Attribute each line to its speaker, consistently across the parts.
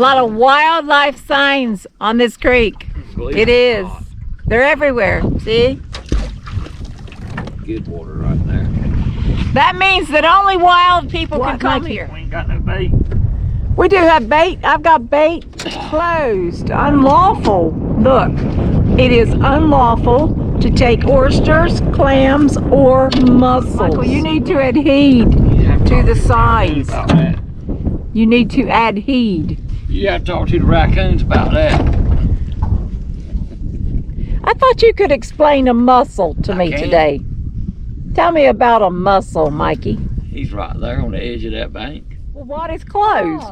Speaker 1: A lot of wildlife signs on this creek. It is. They're everywhere. See?
Speaker 2: Good water right there.
Speaker 1: That means that only wild people can come here.
Speaker 2: We ain't got no bait.
Speaker 1: We do have bait. I've got bait closed. Unlawful. Look, it is unlawful to take oysters, clams, or mussels. Michael, you need to adhere to the signs. You need to adhere.
Speaker 2: You have to talk to the raccoons about that.
Speaker 1: I thought you could explain a mussel to me today. Tell me about a mussel, Mikey.
Speaker 2: He's right there on the edge of that bank.
Speaker 1: Well, what is closed?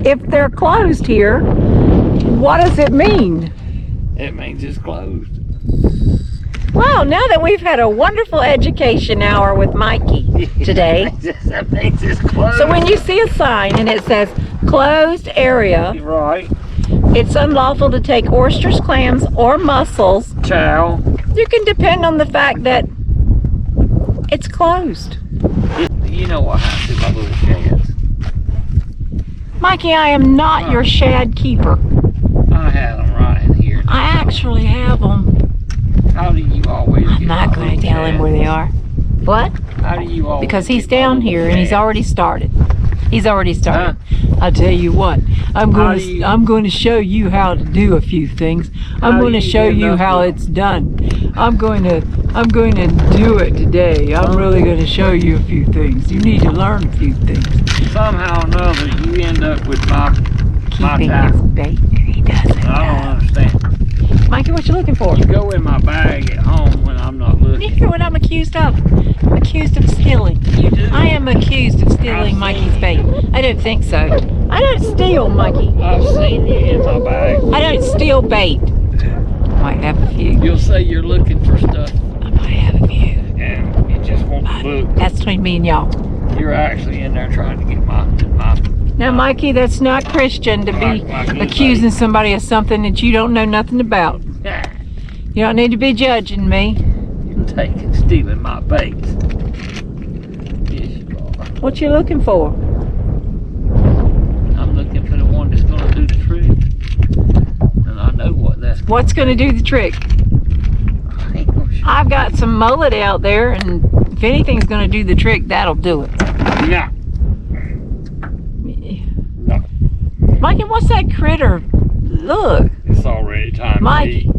Speaker 1: If they're closed here, what does it mean?
Speaker 2: It means it's closed.
Speaker 1: Well, now that we've had a wonderful education hour with Mikey today.
Speaker 2: That means it's closed.
Speaker 1: So when you see a sign and it says closed area,
Speaker 2: right,
Speaker 1: it's unlawful to take oysters, clams, or mussels.
Speaker 2: Chow.
Speaker 1: You can depend on the fact that it's closed.
Speaker 2: You know what happens to my little shads?
Speaker 1: Mikey, I am not your shad keeper.
Speaker 2: I have them right in here.
Speaker 1: I actually have them.
Speaker 2: How do you always
Speaker 1: I'm not going to tell him where they are. What?
Speaker 2: How do you always
Speaker 1: Because he's down here and he's already started. He's already started. I'll tell you what. I'm going to show you how to do a few things. I'm going to show you how it's done. I'm going to do it today. I'm really going to show you a few things. You need to learn a few things.
Speaker 2: Somehow or another, you end up with my
Speaker 1: Keeping his bait. He doesn't.
Speaker 2: I don't understand.
Speaker 1: Mikey, what you looking for?
Speaker 2: You go in my bag at home when I'm not looking.
Speaker 1: You hear what I'm accused of? Accused of stealing.
Speaker 2: You do?
Speaker 1: I am accused of stealing Mikey's bait. I don't think so. I don't steal, Mikey.
Speaker 2: I've seen you in my bag.
Speaker 1: I don't steal bait. Might have a few.
Speaker 2: You'll say you're looking for stuff.
Speaker 1: I might have a few.
Speaker 2: And you just won't look.
Speaker 1: That's between me and y'all.
Speaker 2: You're actually in there trying to get my
Speaker 1: Now, Mikey, that's not Christian to be accusing somebody of something that you don't know nothing about. You don't need to be judging me.
Speaker 2: You're stealing my bait. Yes, you are.
Speaker 1: What you looking for?
Speaker 2: I'm looking for the one that's going to do the trick. And I know what that's.
Speaker 1: What's going to do the trick?
Speaker 2: I ain't gonna show
Speaker 1: I've got some mullet out there, and if anything's going to do the trick, that'll do it.
Speaker 2: No. No.
Speaker 1: Mikey, what's that critter? Look.
Speaker 2: It's already time
Speaker 1: Mikey.
Speaker 2: to eat.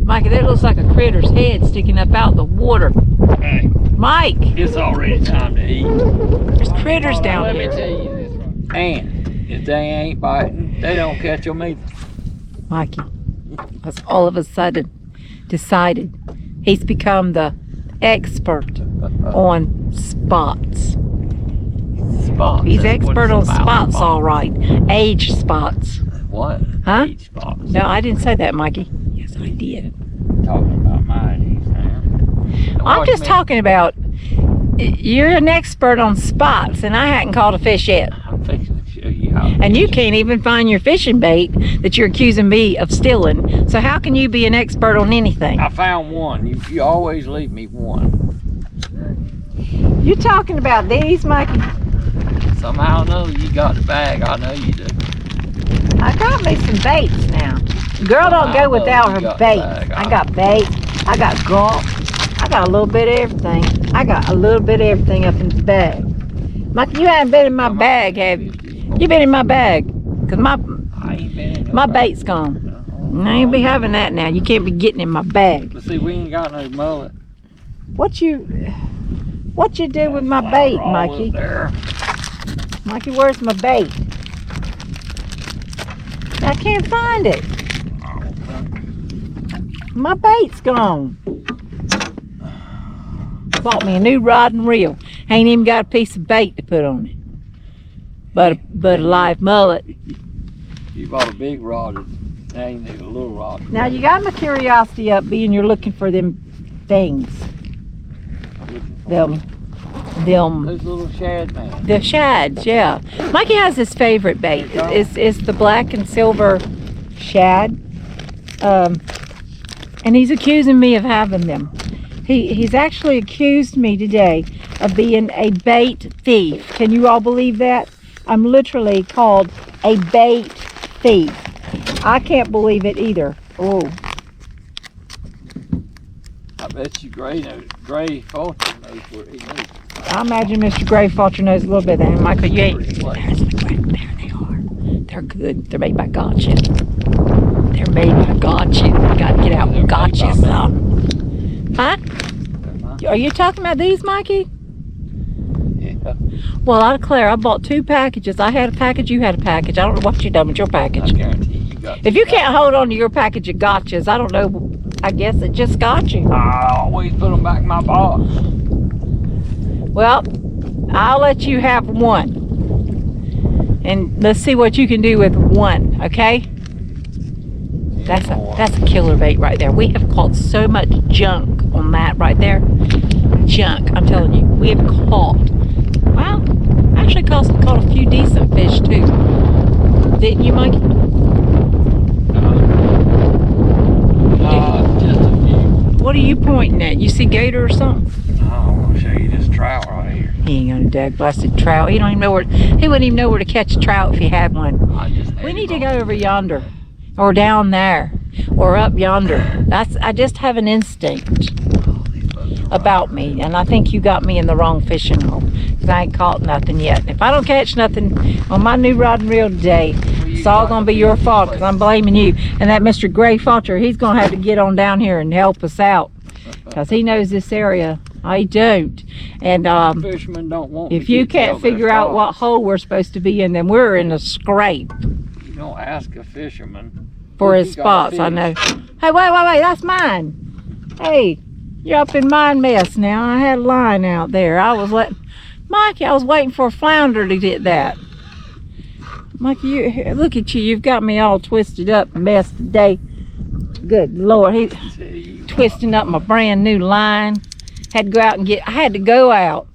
Speaker 1: Mikey, that looks like a critter's head sticking up out the water.
Speaker 2: Hey,
Speaker 1: Mike,
Speaker 2: it's already time to eat.
Speaker 1: there's critters down
Speaker 2: Let
Speaker 1: there.
Speaker 2: me tell you this. And if they ain't biting, they don't catch them either.
Speaker 1: Mikey has all of a sudden decided he's become the expert on spots.
Speaker 2: Spots.
Speaker 1: He's
Speaker 2: That's what
Speaker 1: expert
Speaker 2: it's
Speaker 1: on
Speaker 2: about.
Speaker 1: spots, all right. Age spots.
Speaker 2: What?
Speaker 1: Huh?
Speaker 2: Age spots.
Speaker 1: No, I didn't say that, Mikey. Yes, I did.
Speaker 2: Talking about my age now.
Speaker 1: I'm just talking about, you're an expert on spots, and I hadn't caught a fish yet.
Speaker 2: I'm fixing to show you how.
Speaker 1: And you can't even find your fishing bait that you're accusing me of stealing. So how can you be an expert on anything?
Speaker 2: I found one. You always leave me one.
Speaker 1: You talking about these, Mikey?
Speaker 2: Somehow or another, you got the bag. I know you do.
Speaker 1: I got me some baits now. Girl don't go without her bait. I got bait. I got gulp. I got a little bit of everything. I got a little bit of everything up in the bag. Mikey, you haven't been in my bag, have you? You been in my bag? Because
Speaker 2: I ain't been in
Speaker 1: my bait's gone. I ain't be having that now. You can't be getting in my bag.
Speaker 2: But see, we ain't got no mullet.
Speaker 1: What you do with my bait, Mikey?
Speaker 2: There.
Speaker 1: Mikey, where's my bait? I can't find it. My bait's gone. Bought me a new rod and reel. Ain't even got a piece of bait to put on it. But a live mullet.
Speaker 2: You bought a big rod. Now you need a little rod.
Speaker 1: Now you got my curiosity up, being you're looking for them things. Them
Speaker 2: Those little shad, man.
Speaker 1: the shads, yeah. Mikey has his favorite bait. It's the black and silver shad. And he's accusing me of having them. He's actually accused me today of being a bait thief. Can you all believe that? I'm literally called a bait thief. I can't believe it either. Oh.
Speaker 2: I bet you Gray Fulcher knows where he lives.
Speaker 1: I imagine Mr. Gray Fulcher knows a little bit of that. Michael, you ain't. There's the gray. There they are. They're good. They're made by gotcha. They're made by gotcha. You gotta get out and gotcha some. Huh? Are you talking about these, Mikey?
Speaker 2: Yeah.
Speaker 1: Well, I declare, I bought 2 packages. I had a package, you had a package. I don't know what you done with your
Speaker 2: I
Speaker 1: package.
Speaker 2: guarantee you got.
Speaker 1: If you can't hold on to your package of gotchas, I don't know. I guess it just got you.
Speaker 2: I always put them back in my box.
Speaker 1: Well, I'll let you have 1. And let's see what you can do with 1, okay? That's a killer bait right there. We have caught so much junk on that right there. Junk, I'm telling you. We have caught. Well, actually caught a few decent fish too. Didn't you, Mikey?
Speaker 2: Just a few.
Speaker 1: What are you pointing at? You see gator or something?
Speaker 2: I'm gonna show you this trout right here.
Speaker 1: He ain't gonna dag blasted trout. He don't even know where. He wouldn't even know where to catch a trout if he had one. We need to go over yonder, or down there, or up yonder. I just have an instinct about me, and I think you got me in the wrong fishing hole, because I ain't caught nothing yet. If I don't catch nothing on my new rod and reel today, it's all gonna be your fault, because I'm blaming you. And that Mr. Gray Fulcher, he's gonna have to get on down here and help us out, because he knows this area. I don't. And
Speaker 2: Fishermen don't want.
Speaker 1: if you can't figure out what hole we're supposed to be in, then we're in a scrape
Speaker 2: You don't ask a fisherman
Speaker 1: for
Speaker 2: if
Speaker 1: his
Speaker 2: he got a
Speaker 1: spots. I know.
Speaker 2: fish.
Speaker 1: Hey, wait, that's mine. Hey, you're up in mine mess now. I had a line out there. Mikey, I was waiting for a flounder to get that. Mikey, look at you. You've got me all twisted up and messed today. Good Lord, he's twisting up my brand new line. I had to go out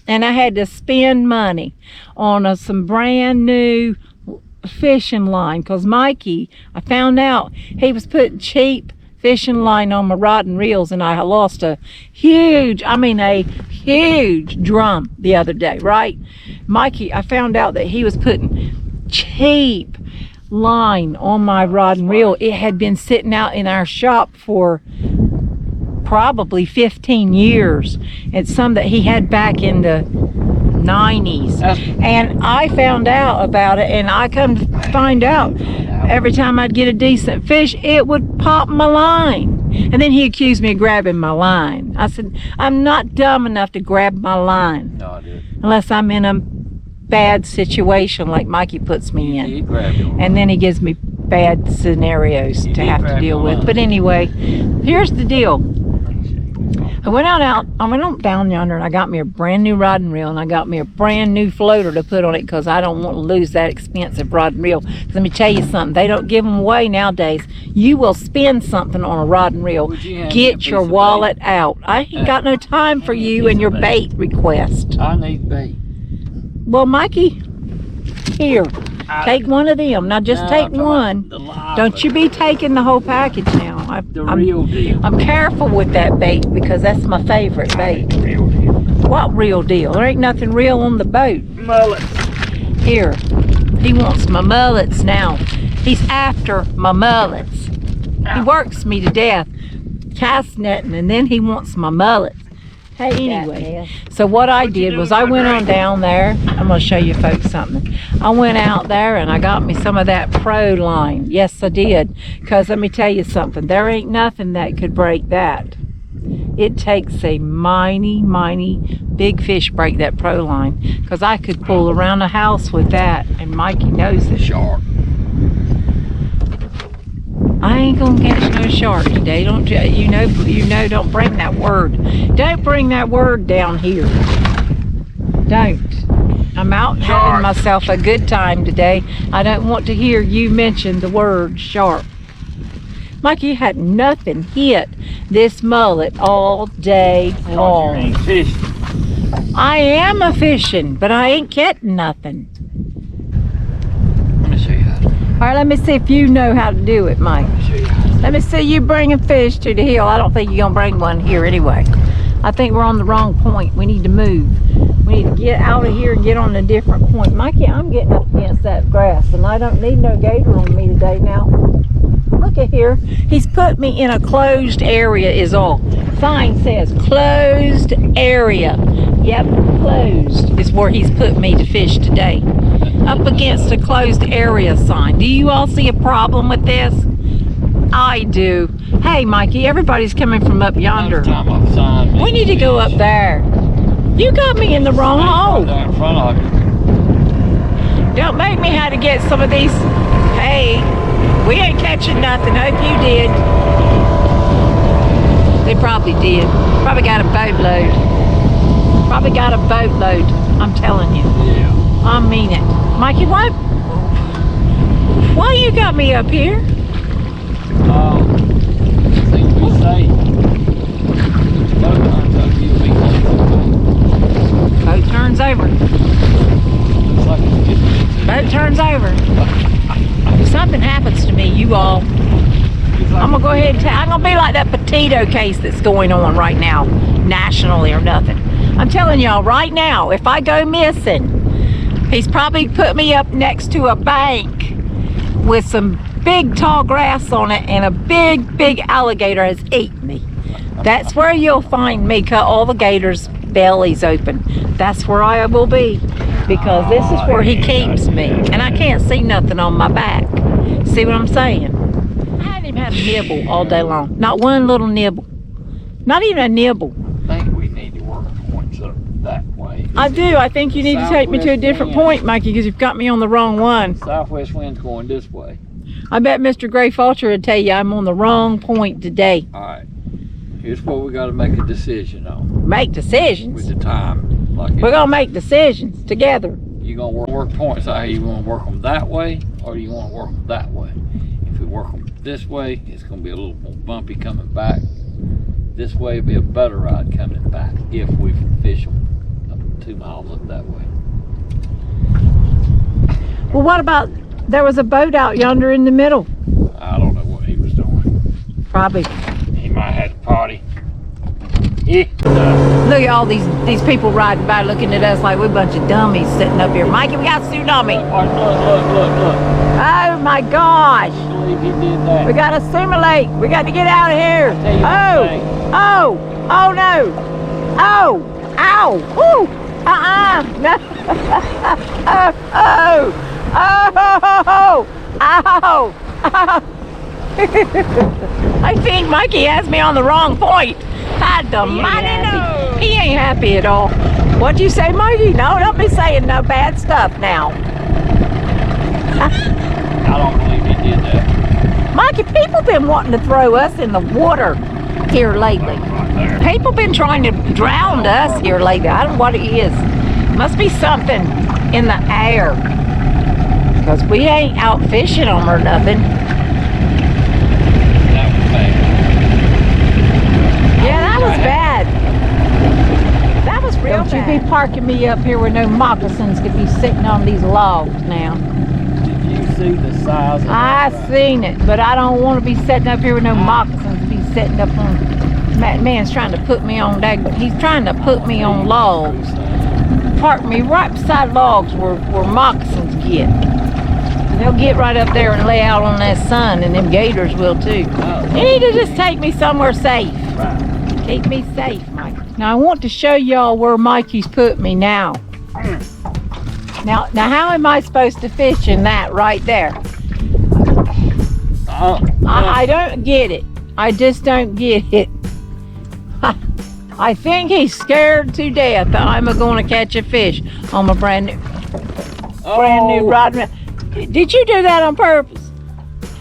Speaker 1: and I had to spend money on some brand new fishing line, because Mikey, I found out he was putting cheap fishing line on my rod and reels, and I lost a huge drum the other day, right? Mikey, I found out that he was putting cheap line on my rod and reel. It had been sitting out in our shop for probably 15 years. It's some that he had back in the 90s. And I found out about it, and I come to find out every time I'd get a decent fish, it would pop my line. And then he accused me of grabbing my line. I said, I'm not dumb enough to grab my line.
Speaker 2: No, I didn't.
Speaker 1: Unless I'm in a bad situation like Mikey puts me in.
Speaker 2: He'd grab your
Speaker 1: And then he gives me bad scenarios to have to deal with. But anyway, here's the deal. I went on down yonder, and I got me a brand new rod and reel, and I got me a brand new floater to put on it, because I don't want to lose that expensive rod and reel. Let me tell you something, they don't give them away nowadays. You will spend something on a rod and reel. Get your wallet out. I ain't got no time for you and your bait request.
Speaker 2: I need bait.
Speaker 1: Well, Mikey, here, take one of them. Now just take one. Don't you be taking the whole package now.
Speaker 2: Real deal.
Speaker 1: I'm careful with that bait, because that's my favorite bait.
Speaker 2: Real deal.
Speaker 1: What real deal? There ain't nothing real on the boat.
Speaker 2: Mullet.
Speaker 1: Here, he wants my mullets now. He's after my mullets. He works me to death, cast netting, and then he wants my mullets. Hey, anyway, so what I did was I went on down there. I'm going to show you folks something. I went out there and I got me some of that pro line. Yes, I did. Because let me tell you something. There ain't nothing that could break that. It takes a mighty big fish break that pro line. Because I could pull around the house with that. And Mikey knows it.
Speaker 2: Shark.
Speaker 1: I ain't gonna catch no shark today. Don't you know? Don't bring that word. Don't bring that word down here. Don't. I'm out having myself a good time today. I don't want to hear you mention the word shark. Mikey had nothing hit this mullet all day long.
Speaker 2: You ain't fishing.
Speaker 1: I am a fishing, but I ain't catching nothing.
Speaker 2: Let me show you how to.
Speaker 1: All right, let me see if you know how to do it, Mike. Let me see you bring a fish to the hill. I don't think you're gonna bring one here anyway. I think we're on the wrong point. We need to move. We need to get out of here and get on a different point. Mikey, I'm getting up against that grass, and I don't need no gator on me today now. Look at here. He's put me in a closed area is all. Sign says closed area. Yep, closed is where he's put me to fish today. Up against a closed area sign. Do you all see a problem with this? I do. Hey, Mikey, everybody's coming from up yonder. We need to go up there. You got me in the wrong hole.
Speaker 2: In front of you.
Speaker 1: Don't make me have to get some of these. Hey, we ain't catching nothing. Hope you did. They probably did. Probably got a boatload. Probably got a boatload. I'm telling you.
Speaker 2: Yeah.
Speaker 1: I mean it. Mikey, why you got me up here?
Speaker 2: Things we say.
Speaker 1: Boat turns over. Boat turns over. If something happens to me, you all, I'm gonna go ahead and I'm gonna be like that potato case that's going on right now, nationally or nothing. I'm telling y'all right now, if I go missing, he's probably put me up next to a bank with some big tall grass on it, and a big alligator has eaten me. That's where you'll find me, cut all the gators' bellies open. That's where I will be, because this is where he keeps me, and I can't see nothing on my back. See what I'm saying? I haven't even had a nibble all day long. Not one little nibble. Not even a nibble.
Speaker 2: I think we need to work points up that way.
Speaker 1: I do. I think you need to take me to a different point, Mikey, because you've got me on the wrong one.
Speaker 2: Southwest wind's going this way.
Speaker 1: I bet Mr. Gray Falcher would tell you I'm on the wrong point today.
Speaker 2: All right. Here's what we got to make a decision on.
Speaker 1: Make decisions?
Speaker 2: With the time.
Speaker 1: We're going to make decisions together.
Speaker 2: You going to work points out here. You want to work them that way, or do you want to work them that way? If we work them this way, it's going to be a little more bumpy coming back. This way will be a better ride coming back if we fish them up 2 miles up that way.
Speaker 1: Well, what about, there was a boat out yonder in the middle.
Speaker 2: I don't know what he was doing.
Speaker 1: Probably.
Speaker 2: He might have had a party. Yeah.
Speaker 1: Look at all these people riding by looking at us like we're a bunch of dummies sitting up here. Mikey, we got a tsunami.
Speaker 2: Look.
Speaker 1: Oh my gosh.
Speaker 2: I believe he did that.
Speaker 1: We got to simulate. We got to get out of here. Oh no. Oh, ow. Woo. No. Ow. I think Mikey has me on the wrong point. God almighty, he ain't happy at all. What'd you say, Mikey? No, don't be saying no bad stuff now.
Speaker 2: I don't believe he did that.
Speaker 1: Mikey, people been wanting to throw us in the water here lately. People been trying to drown us here lately. I don't know what it is. Must be something in the air. Because we ain't out fishing them or nothing.
Speaker 2: That was bad.
Speaker 1: Yeah, that was bad. That was real bad. Don't you be parking me up here where no moccasins could be sitting on these logs now.
Speaker 2: Did you see the size of
Speaker 1: I seen it, but I don't want to be sitting up here with no moccasins to be sitting up on. That man's trying to put me on that. He's trying to put me on logs. Park me right beside logs where moccasins get. They'll get right up there and lay out on that sun, and them gators will too. You need to just take me somewhere safe. Keep me safe, Mike. Now I want to show y'all where Mikey's put me now. Now how am I supposed to fish in that right there? I don't get it. I just don't get it. I think he's scared to death that I'm going to catch a fish on my brand new rod. Did you do that on purpose?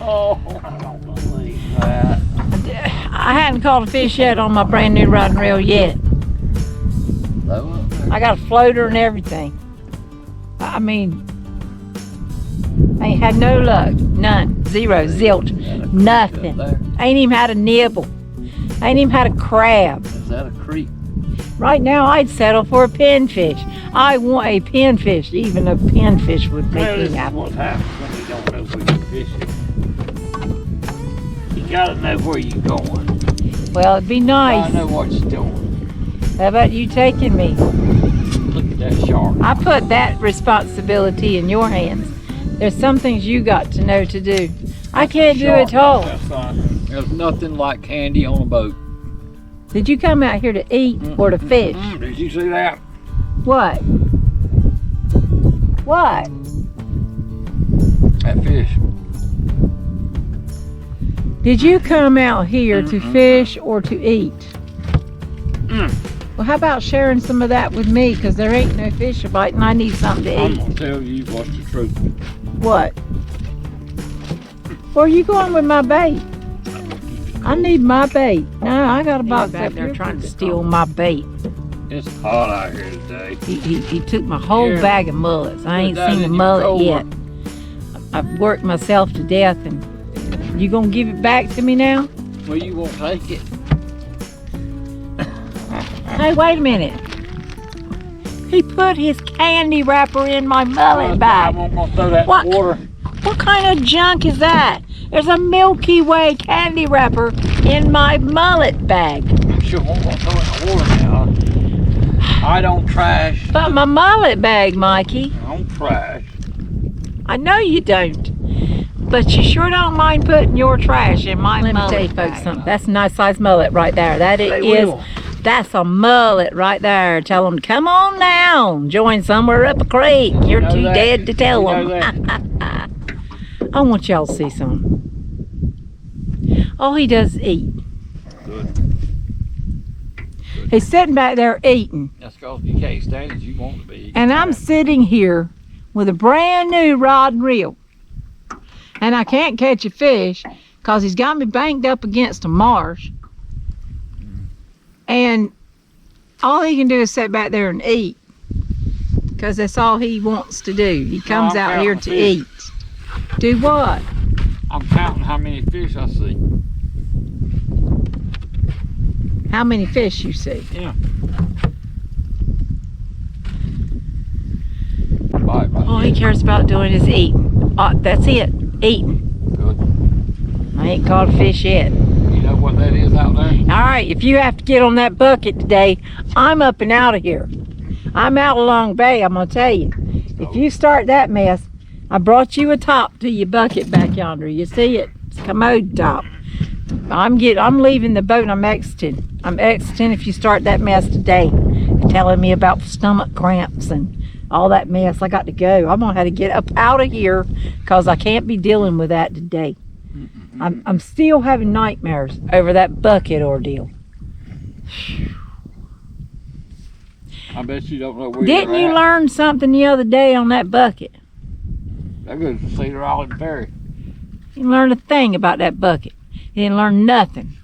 Speaker 2: Oh, I don't believe that.
Speaker 1: I hadn't caught a fish yet on my brand new rod and reel yet. I got a floater and everything. I mean, I ain't had no luck. None. Zero. Zilch. Nothing. I ain't even had a nibble. I ain't even had a crab.
Speaker 2: Is that a creek?
Speaker 1: Right now, I'd settle for a pinfish. I want a pinfish. Even a pinfish would make me happy.
Speaker 2: What happens when you don't know where you're fishing? You gotta know where you're going.
Speaker 1: Well, it'd be nice.
Speaker 2: I know what you're doing.
Speaker 1: How about you taking me?
Speaker 2: Look at that shark.
Speaker 1: I put that responsibility in your hands. There's some things you got to know to do. I can't do it all.
Speaker 2: There's nothing like candy on a boat.
Speaker 1: Did you come out here to eat or to fish?
Speaker 2: Did you see that?
Speaker 1: What? What?
Speaker 2: That fish.
Speaker 1: Did you come out here to fish or to eat? Well, how about sharing some of that with me? Because there ain't no fish to bite and I need something to
Speaker 2: I'm
Speaker 1: eat.
Speaker 2: gonna tell you what's the truth.
Speaker 1: What? Where are you going with my bait? I need my bait. No, I got a box back there trying to steal my bait.
Speaker 2: It's hot out here today.
Speaker 1: He took my whole bag of mullets. I ain't
Speaker 2: Put that
Speaker 1: seen a
Speaker 2: in your
Speaker 1: mullet
Speaker 2: drawer.
Speaker 1: yet. I've worked myself to death, and you gonna give it back to me now?
Speaker 2: Well, you won't take it.
Speaker 1: Hey, wait a minute. He put his candy wrapper in my mullet bag.
Speaker 2: I'm gonna throw that in
Speaker 1: What?
Speaker 2: water.
Speaker 1: What kind of junk is that? There's a Milky Way candy wrapper in my mullet bag.
Speaker 2: Sure, I'm gonna throw it in the water now. I don't trash.
Speaker 1: But my mullet bag, Mikey.
Speaker 2: I don't trash.
Speaker 1: I know you don't. But you sure don't mind putting your trash in my mullet bag. Let me tell you folks something. That's a nice size mullet right there. That it is. That's a mullet right there. Tell them, come on down. Join somewhere up a creek. You're too dead to tell them. I want y'all to see something. All he does is eat.
Speaker 2: Good.
Speaker 1: He's sitting back there eating.
Speaker 2: That's because you can't stand as you want to be.
Speaker 1: And I'm sitting here with a brand new rod and reel. And I can't catch a fish because he's got me banked up against a marsh. And all he can do is sit back there and eat. Because that's all he wants to do. He comes out here to eat. Do what?
Speaker 2: I'm counting how many fish I see.
Speaker 1: How many fish you see?
Speaker 2: Yeah. Bye, bye.
Speaker 1: All he cares about doing is eating. That's it. Eating.
Speaker 2: Good.
Speaker 1: I ain't caught a fish yet.
Speaker 2: You know what that is out there?
Speaker 1: All right, if you have to get on that bucket today, I'm up and out of here. I'm out along bay, I'm gonna tell you. If you start that mess, I brought you a top to your bucket back yonder. You see it? It's a commode top. I'm leaving the boat. I'm exiting. I'm exiting if you start that mess today. You're telling me about stomach cramps and all that mess. I got to go. I'm gonna have to get up out of here because I can't be dealing with that today. I'm still having nightmares over that bucket ordeal.
Speaker 2: I bet you don't know where
Speaker 1: Didn't
Speaker 2: you're
Speaker 1: you
Speaker 2: at.
Speaker 1: learn something the other day on that bucket?
Speaker 2: That goes to Cedar Island Ferry.
Speaker 1: You didn't learn a thing about that bucket. You didn't learn nothing.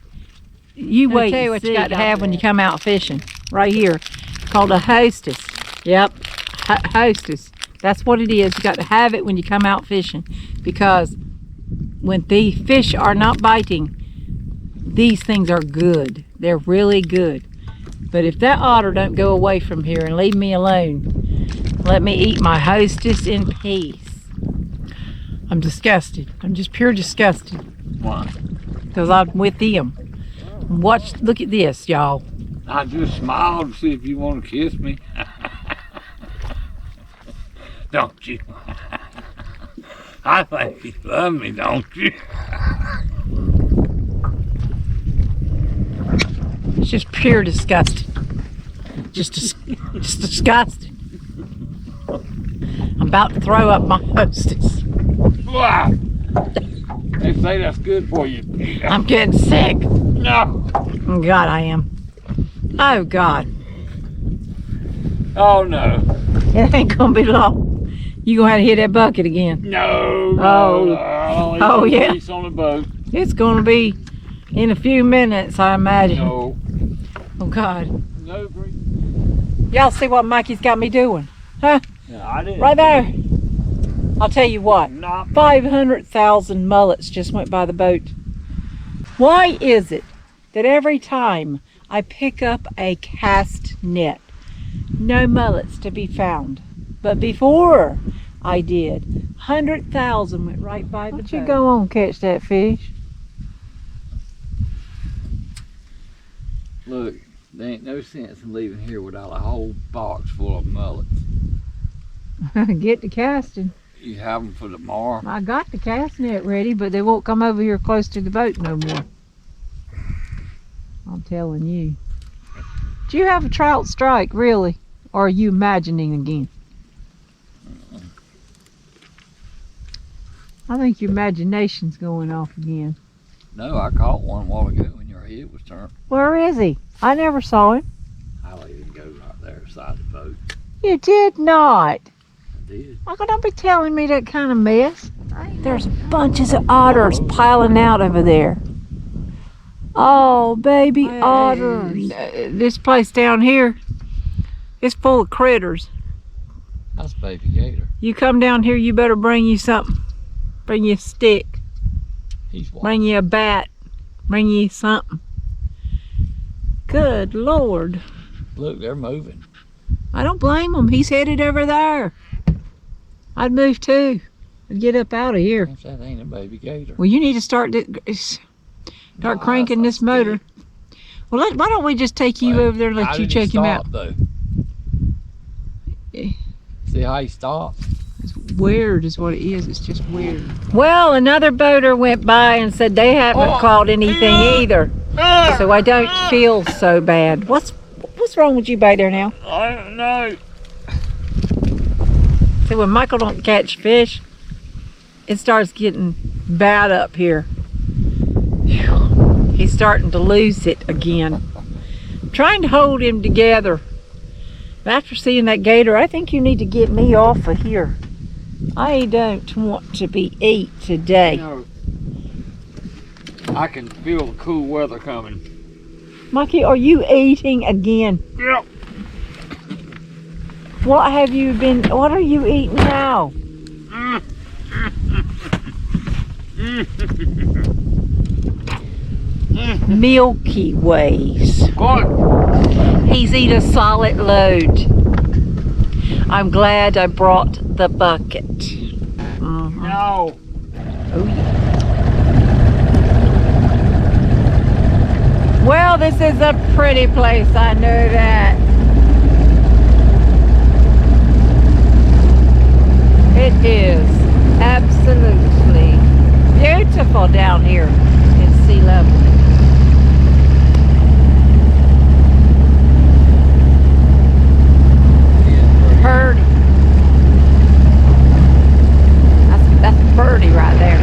Speaker 1: You
Speaker 3: Let me
Speaker 1: wait
Speaker 3: tell you
Speaker 1: and
Speaker 3: what
Speaker 1: see
Speaker 3: you got to have
Speaker 1: when you come out fishing. Right here. Called a hostess. Yep. Hostess. That's what it is. You got to have it when you come out fishing. Because when the fish are not biting, these things are good. They're really good. But if that otter don't go away from here and leave me alone, let me eat my hostess in peace. I'm disgusted. I'm just pure disgusted.
Speaker 2: Why?
Speaker 1: Because I'm with them. Look at this, y'all.
Speaker 2: I just smiled to see if you want to kiss me. Don't you? I think you love me, don't you?
Speaker 1: It's just pure disgusting. Just disgusting. I'm about to throw up my hostess.
Speaker 2: Wow. They say that's good for you.
Speaker 1: I'm getting sick.
Speaker 2: No.
Speaker 1: Oh, God, I am. Oh, God.
Speaker 2: Oh, no.
Speaker 1: It ain't gonna be long. You gonna have to hit that bucket again.
Speaker 2: No.
Speaker 1: Oh.
Speaker 2: No.
Speaker 1: Oh, yeah.
Speaker 2: Piece on the boat.
Speaker 1: It's gonna be in a few minutes, I imagine.
Speaker 2: No.
Speaker 1: Oh, God.
Speaker 2: No, Bree.
Speaker 1: Y'all see what Mikey's got me doing? Huh?
Speaker 2: No, I didn't.
Speaker 1: Right there. I'll tell you what.
Speaker 2: Not
Speaker 1: 500,000 mullets just went by the boat. Why is it that every time I pick up a cast net, no mullets to be found? But before I did, 100,000 went right by the boat. Why don't you go on and catch that fish?
Speaker 2: Look, There ain't no sense in leaving here without a whole box full of mullets.
Speaker 1: Get the casting.
Speaker 2: You have them for tomorrow?
Speaker 1: I got the cast net ready, but they won't come over here close to the boat no more. I'm telling you. Do you have a trout strike, really? Or are you imagining again? I think your imagination's going off again.
Speaker 2: No, I caught one a while ago when your head was turned.
Speaker 1: Where is he? I never saw him.
Speaker 2: I let him go right there beside the boat.
Speaker 1: You did not.
Speaker 2: I did.
Speaker 1: Why don't be telling me that kind of mess? There's bunches of otters piling out over there. Oh, baby otters. This place down here is full of critters.
Speaker 2: That's baby gator.
Speaker 1: You come down here, you better bring you something. Bring you a stick.
Speaker 2: He's wild.
Speaker 1: Bring you a bat. Bring you something. Good Lord.
Speaker 2: Look, they're moving.
Speaker 1: I don't blame him. He's headed over there. I'd move too. I'd get up out of here.
Speaker 2: That ain't a baby gator.
Speaker 1: Well, you need to start cranking this motor. Well, why don't we just take you over there and let you check him out?
Speaker 2: Though?
Speaker 1: Yeah.
Speaker 2: See how he stopped?
Speaker 1: It's weird is what it is. It's just weird. Well, another boater went by and said they haven't caught anything either. So I don't feel so bad. What's wrong with you back there now?
Speaker 2: I don't know.
Speaker 1: See, when Michael don't catch fish, it starts getting bad up here. Whew. He's starting to lose it again. I'm trying to hold him together. After seeing that gator, I think you need to get me off of here. I don't want to be ate today.
Speaker 2: You know, I can feel the cool weather coming.
Speaker 1: Mikey, are you eating again?
Speaker 2: Yep.
Speaker 1: What are you eating now? Milky Ways.
Speaker 2: Good.
Speaker 1: He's eating a solid load. I'm glad I brought the bucket.
Speaker 2: No.
Speaker 1: Oh, yeah. Well, this is a pretty place, I know that. It is absolutely beautiful down here in sea level. Birdie. That's birdie right there.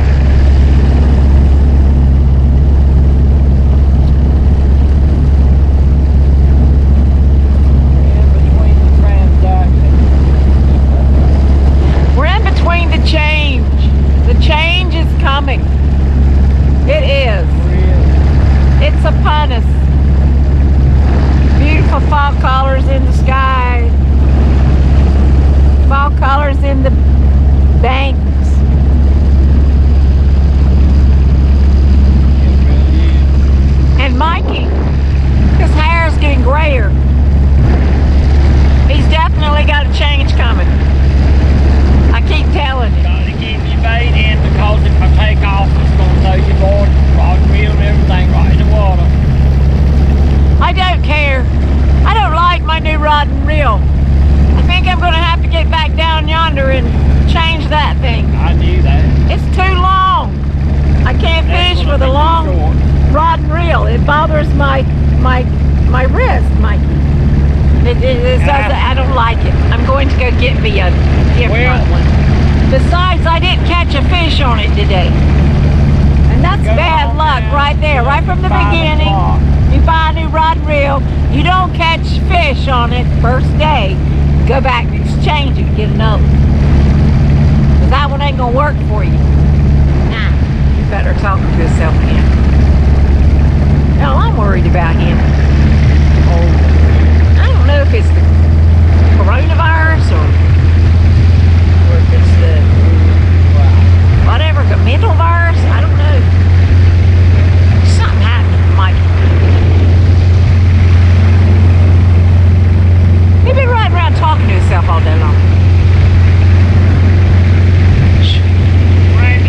Speaker 1: We're in between the change. The change is coming. It is. It's upon us. Beautiful fall colors in the sky. Fall colors in the banks. And Mikey, his hair is getting grayer. He's definitely got a change coming. I keep telling you.
Speaker 2: Gotta keep your bait in because if I take off, it's gonna throw your board, rod reel, and everything right in the water.
Speaker 1: I don't care. I don't like my new rod and reel. I think I'm gonna have to get back down yonder and change that thing.
Speaker 2: I knew that.
Speaker 1: It's too long. I can't fish with a long rod and reel. It bothers my wrist, Mikey. It doesn't, I don't like it. I'm going to go get me a different one. Besides, I didn't catch a fish on it today. And that's bad luck right there, right from the beginning. You buy a new rod and reel, you don't catch fish on it first day, go back and exchange it and get another one. Because that one ain't going to work for you. Nah, you better talk to yourself again. No, I'm worried about him. Oh. I don't know if it's the coronavirus or if it's the whatever, the mental virus. I don't know. Something happened to Mikey. He's been riding around talking to himself all day long.
Speaker 2: Randy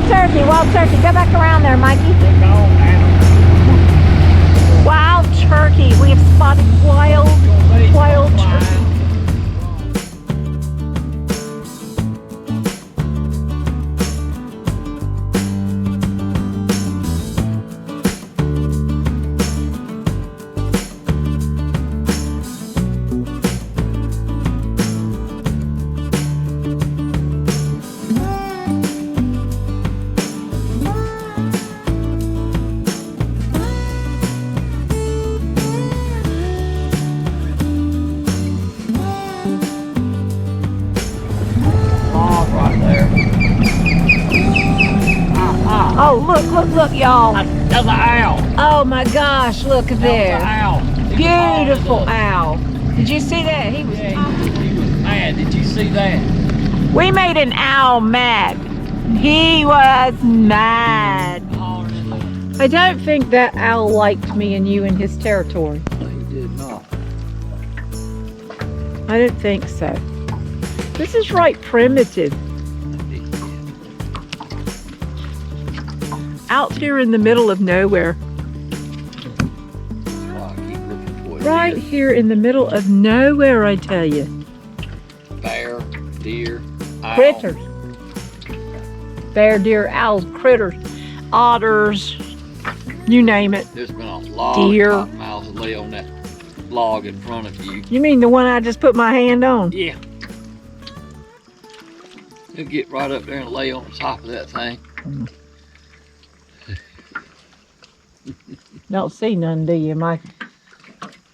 Speaker 1: turkey, wild turkey. Go back around there, Mikey. Wild turkey. We have spotted wild turkey. Oh, look, y'all.
Speaker 2: That's an owl.
Speaker 1: Oh my gosh, look at there.
Speaker 2: Owl.
Speaker 1: Beautiful owl. Did you see that? He was
Speaker 2: he was mad. Did you see that?
Speaker 1: We made an owl mad. He was mad. I don't think that owl liked me and you in his territory.
Speaker 2: No, he did not.
Speaker 1: I don't think so. This is right primitive. Out here in the middle of nowhere. Right here in the middle of nowhere, I tell you.
Speaker 2: Bear, deer, owl.
Speaker 1: Critters. Bear, deer, owls, critters, otters, you name it.
Speaker 2: There's been a lot
Speaker 1: Deer.
Speaker 2: of cottonmouths that lay on that log in front of you.
Speaker 1: You mean the one I just put my hand on?
Speaker 2: Yeah. They'll get right up there and lay on top of that thing.
Speaker 1: Don't see none, do you, Mike?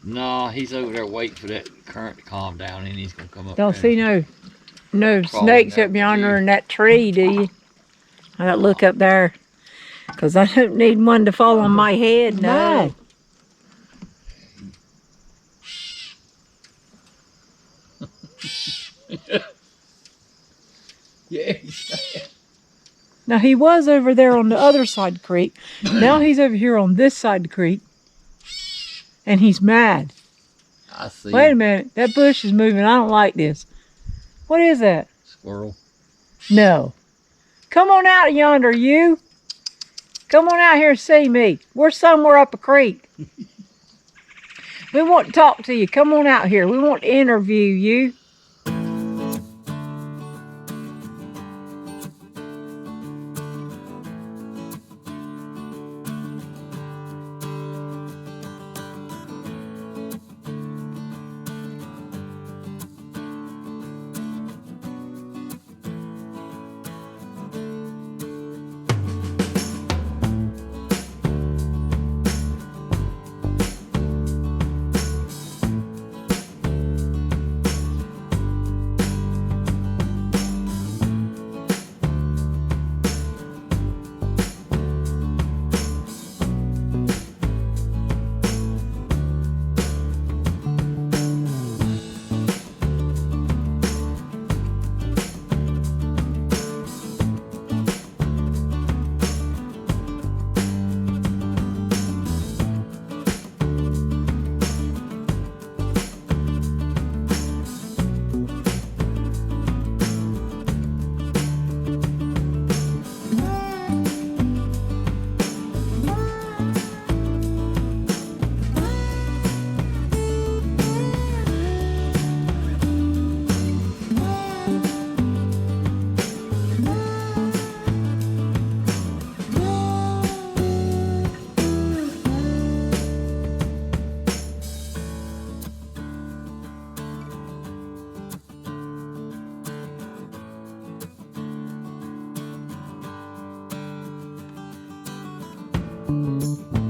Speaker 2: No, he's over there waiting for that current to calm down and he's gonna come up.
Speaker 1: Don't
Speaker 2: there
Speaker 1: see no snakes up yonder in that tree, do you? I gotta look up there. Because I don't need one to fall on my head, no.
Speaker 2: Yeah, he's
Speaker 1: Now he was over there on the other side of the creek. Now he's over here on this side of the creek. And he's mad.
Speaker 2: I see.
Speaker 1: Wait a minute. That bush is moving. I don't like this. What is that?
Speaker 2: Squirrel.
Speaker 1: No. Come on out yonder, you. Come on out here and see me. We're somewhere up a creek. We want to talk to you. Come on out here. We want to interview you.
Speaker 3: Thank you.